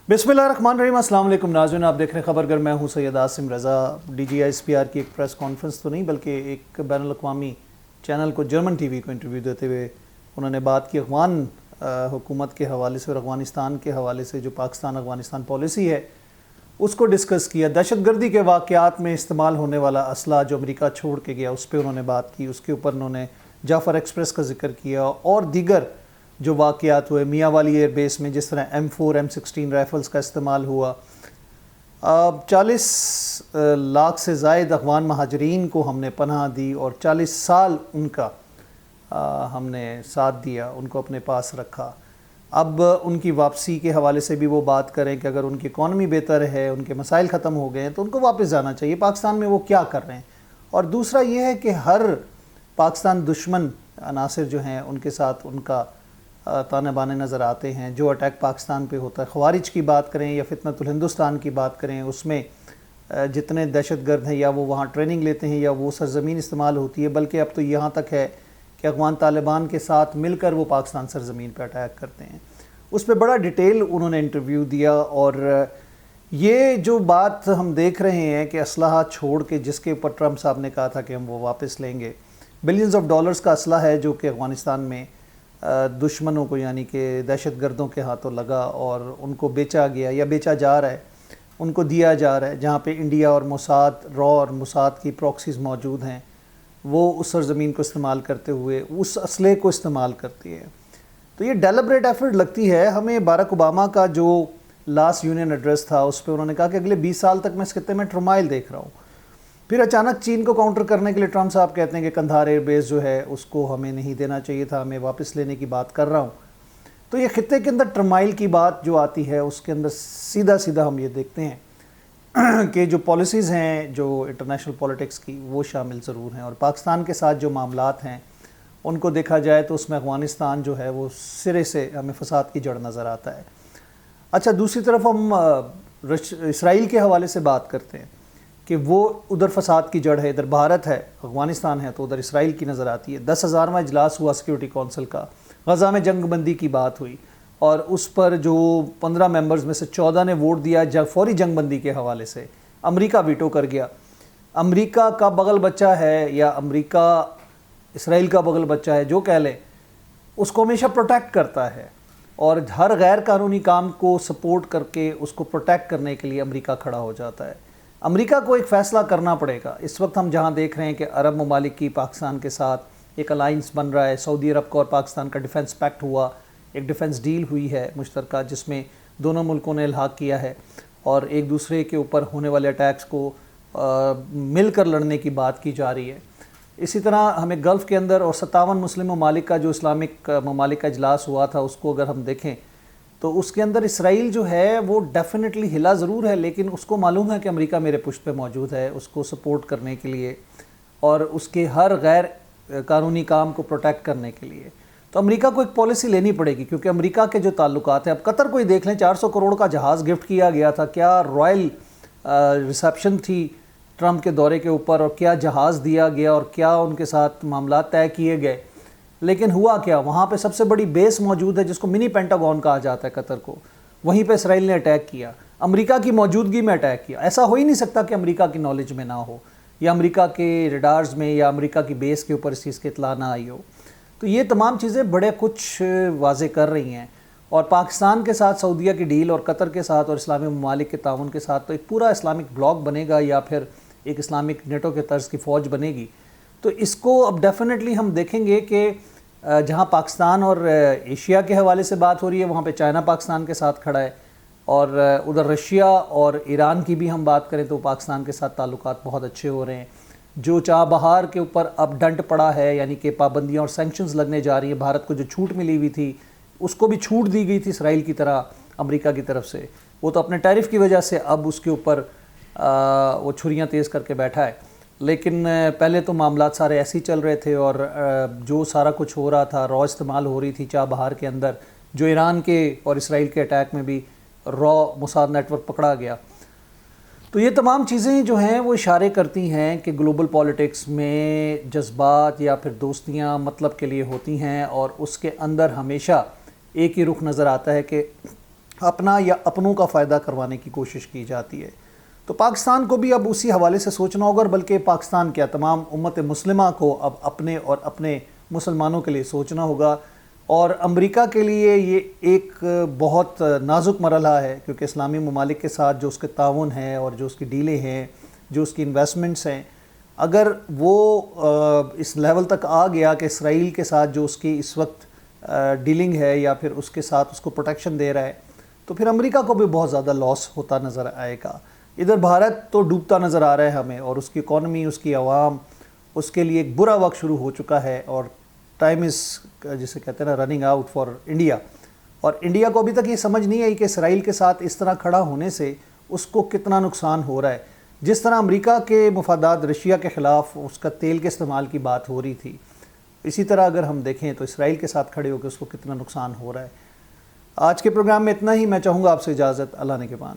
बिस्मिल्लाहिर्रहमानिर्रहीम। अस्सलाम वालेकुम नाज़रीन, आप देख रहे हैं खबर घर। मैं हूं सैयद आसिम रज़ा। DGISPR की एक प्रेस कॉन्फ्रेंस तो नहीं बल्कि एक बैनुल अक़वामी चैनल को, जर्मन TV को इंटरव्यू देते हुए उन्होंने बात की अफ़गान हुकूमत के हवाले से और अफ़गानिस्तान के हवाले से जो पाकिस्तान अफ़गानिस्तान पॉलिसी है उसको डिस्कस किया। दहशतगर्दी के वाक़यात में इस्तेमाल होने वाला असला जो अमेरिका छोड़ के गया उस पर उन्होंने बात की। उसके ऊपर उन्होंने जाफ़र एक्सप्रेस का जिक्र किया और दीगर जो वाक़यात हुए मियाँ वाली एयर बेस में, जिस तरह M4 M16 राइफ़ल्स का इस्तेमाल हुआ। 40 लाख से ज़ायद अफ़गान महाजरीन को हमने पनाह दी और 40 साल उनका हमने साथ दिया, उनको अपने पास रखा। अब उनकी वापसी के हवाले से भी वो बात करें कि अगर उनकी इकॉनमी बेहतर है, उनके मसाइल ख़त्म हो गए हैं तो उनको वापस जाना चाहिए। पाकिस्तान में वो क्या कर रहे हैं। और दूसरा ये है कि हर पाकिस्तान दुश्मन अनासिर जो हैं उनके साथ उनका ताने बाने नज़र आते हैं। जो अटैक पाकिस्तान पे होता है, ख़वारिज की बात करें या फितनतुल हिंदुस्तान की बात करें, उसमें जितने दहशतगर्द हैं या वो वहाँ ट्रेनिंग लेते हैं या वो सरज़मीन इस्तेमाल होती है, बल्कि अब तो यहाँ तक है कि अफ़गान तालिबान के साथ मिलकर वो पाकिस्तान सरज़मीन पर अटैक करते हैं। उस पर बड़ा डिटेल उन्होंने इंटरव्यू दिया। और ये जो बात हम देख रहे हैं कि असलहा छोड़ के, जिसके ऊपर ट्रंप साहब ने कहा था कि हम वो वापस लेंगे, बिलियंस ऑफ डॉलर्स का असला है जो कि अफ़गानिस्तान में दुश्मनों को यानी कि दहशतगर्दों के हाथों लगा और उनको बेचा गया या बेचा जा रहा है, उनको दिया जा रहा है। जहाँ पे इंडिया और मोसाद, रॉ और मोसाद की प्रॉक्सीज़ मौजूद हैं, वो उस सरज़मीन को इस्तेमाल करते हुए उस असले को इस्तेमाल करती है। तो ये डेलिब्रेट एफर्ट लगती है हमें। बारक ओबामा का जो लास्ट यूनियन एड्रेस था उस पर उन्होंने कहा कि अगले 20 साल तक मैं इस खित्ते में टर्माइल देख रहा हूँ। फिर अचानक चीन को काउंटर करने के लिए ट्रंप साहब कहते हैं कि कंधार एयर बेस जो है उसको हमें नहीं देना चाहिए था, हमें वापस लेने की बात कर रहा हूँ। तो ये खित्ते के अंदर टर्माइल की बात जो आती है उसके अंदर सीधा सीधा हम ये देखते हैं कि जो पॉलिसीज़ हैं जो इंटरनेशनल पॉलिटिक्स की वो शामिल ज़रूर हैं। और पाकिस्तान के साथ जो मामलात हैं उनको देखा जाए तो उसमें अफ़गानिस्तान जो है वो सिरे से हमें फसाद की जड़ नज़र आता है। अच्छा, दूसरी तरफ हम इसराइल के हवाले से बात करते हैं कि वो उधर फसाद की जड़ है। इधर भारत है, अफ़गानिस्तान है, तो उधर इसराइल की नज़र आती है। 10,000वां इजलास हुआ सिक्योरिटी कौंसिल का, गज़ा में जंग बंदी की बात हुई और उस पर जो 15 मेंबर्स में से 14 ने वोट दिया फौरी जंग बंदी के हवाले से। अमेरिका वीटो कर गया। अमेरिका का बगल बच्चा है या अमेरिका इसराइल का बगल बच्चा है, जो कह लें, उसको हमेशा प्रोटेक्ट करता है और हर गैर कानूनी काम को सपोर्ट करके उसको प्रोटेक्ट करने के लिए अमेरिका खड़ा हो जाता है। अमेरिका को एक फ़ैसला करना पड़ेगा। इस वक्त हम जहां देख रहे हैं कि अरब ममालिक की पाकिस्तान के साथ एक अलाइंस बन रहा है। सऊदी अरब का और पाकिस्तान का डिफेंस पैक्ट हुआ, एक डिफेंस डील हुई है मुश्तरका, जिसमें दोनों मुल्कों ने इल्हाक किया है और एक दूसरे के ऊपर होने वाले अटैक्स को मिलकर लड़ने की बात की जा रही है। इसी तरह हमें गल्फ़ के अंदर और 57 मुस्लिम ममालिक का जो इस्लामिक ममालिक का इजलास हुआ था उसको अगर हम देखें तो उसके अंदर इसराइल जो है वो डेफिनेटली हिला ज़रूर है, लेकिन उसको मालूम है कि अमेरिका मेरे पुश्त पे मौजूद है उसको सपोर्ट करने के लिए और उसके हर गैर कानूनी काम को प्रोटेक्ट करने के लिए। तो अमेरिका को एक पॉलिसी लेनी पड़ेगी, क्योंकि अमेरिका के जो ताल्लुकात हैं, अब कतर को ही देख लें, 400 करोड़ का जहाज़ गिफ्ट किया गया था। क्या रॉयल रिसेप्शन थी ट्रंप के दौरे के ऊपर और क्या जहाज़ दिया गया और क्या उनके साथ मामला तय किए गए। लेकिन हुआ क्या, वहाँ पे सबसे बड़ी बेस मौजूद है जिसको मिनी पेंटागन कहा जाता है कतर को, वहीं पे इसराइल ने अटैक किया, अमेरिका की मौजूदगी में अटैक किया। ऐसा हो ही नहीं सकता कि अमेरिका की नॉलेज में ना हो या अमेरिका के रडार्स में या अमेरिका की बेस के ऊपर इस चीज़ की इत्तला ना आई हो। तो ये तमाम चीज़ें बड़े कुछ वाजे कर रही हैं। और पाकिस्तान के साथ सऊदीया की डील और कतर के साथ और इस्लामी ममालिक के ताउन के साथ तो एक पूरा इस्लामिक ब्लॉक बनेगा या फिर एक इस्लामिक नेटो के तर्ज की फ़ौज बनेगी। तो इसको अब डेफिनेटली हम देखेंगे कि जहाँ पाकिस्तान और एशिया के हवाले से बात हो रही है वहाँ पे चाइना पाकिस्तान के साथ खड़ा है और उधर रशिया और ईरान की भी हम बात करें तो पाकिस्तान के साथ ताल्लुकात बहुत अच्छे हो रहे हैं। जो चाबहार के ऊपर अब डंट पड़ा है, यानी कि पाबंदियाँ और सैंक्शंस लगने जा रही है, भारत को जो छूट मिली हुई थी उसको भी छूट दी गई थी इसराइल की तरह अमेरिका की तरफ से, वो तो अपने टैरिफ की वजह से अब उसके ऊपर वो छुरियाँ तेज़ करके बैठा है। लेकिन पहले तो मामलात सारे ऐसे ही चल रहे थे और जो सारा कुछ हो रहा था, रॉ इस्तेमाल हो रही थी चाबहार के अंदर, जो ईरान के और इसराइल के अटैक में भी रॉ मोसाद नेटवर्क पकड़ा गया। तो ये तमाम चीज़ें जो हैं वो इशारे करती हैं कि ग्लोबल पॉलिटिक्स में जज्बात या फिर दोस्तियाँ मतलब के लिए होती हैं और उसके अंदर हमेशा एक ही रुख नज़र आता है कि اپنا یا اپنوں کا فائدہ کروانے کی کوشش کی جاتی ہے۔ تو پاکستان کو بھی اب اسی حوالے سے سوچنا ہوگا، اور بلکہ پاکستان کیا تمام امت مسلمہ کو اب اپنے اور اپنے مسلمانوں کے لیے سوچنا ہوگا۔ اور امریکہ کے لیے یہ ایک بہت نازک مرحلہ ہے، کیونکہ اسلامی ممالک کے ساتھ جو اس کے تعاون ہے اور جو اس کی ڈیلیں ہیں، جو اس کی انویسٹمنٹس ہیں، اگر وہ اس لیول تک آ گیا کہ اسرائیل کے ساتھ جو اس کی اس وقت ڈیلنگ ہے یا پھر اس کے ساتھ اس کو پروٹیکشن دے رہا ہے، تو پھر امریکہ کو بھی بہت زیادہ لاس ہوتا نظر آئے گا۔ ادھر بھارت تو ڈوبتا نظر آ رہا ہے ہمیں، اور اس کی اکانومی، اس کی عوام، اس کے لیے ایک برا وقت شروع ہو چکا ہے، اور ٹائم از جسے کہتے ہیں نا رننگ آؤٹ فار انڈیا۔ اور انڈیا کو ابھی تک یہ سمجھ نہیں آئی کہ اسرائیل کے ساتھ اس طرح کھڑا ہونے سے اس کو کتنا نقصان ہو رہا ہے۔ جس طرح امریکہ کے مفادات رشیا کے خلاف اس کا تیل کے استعمال کی بات ہو رہی تھی، اسی طرح اگر ہم دیکھیں تو اسرائیل کے ساتھ کھڑے ہو کے اس کو کتنا نقصان ہو رہا ہے۔ آج کے پروگرام میں اتنا ہی، میں چاہوں گا آپ سے اجازت، اللہ نے کے بان۔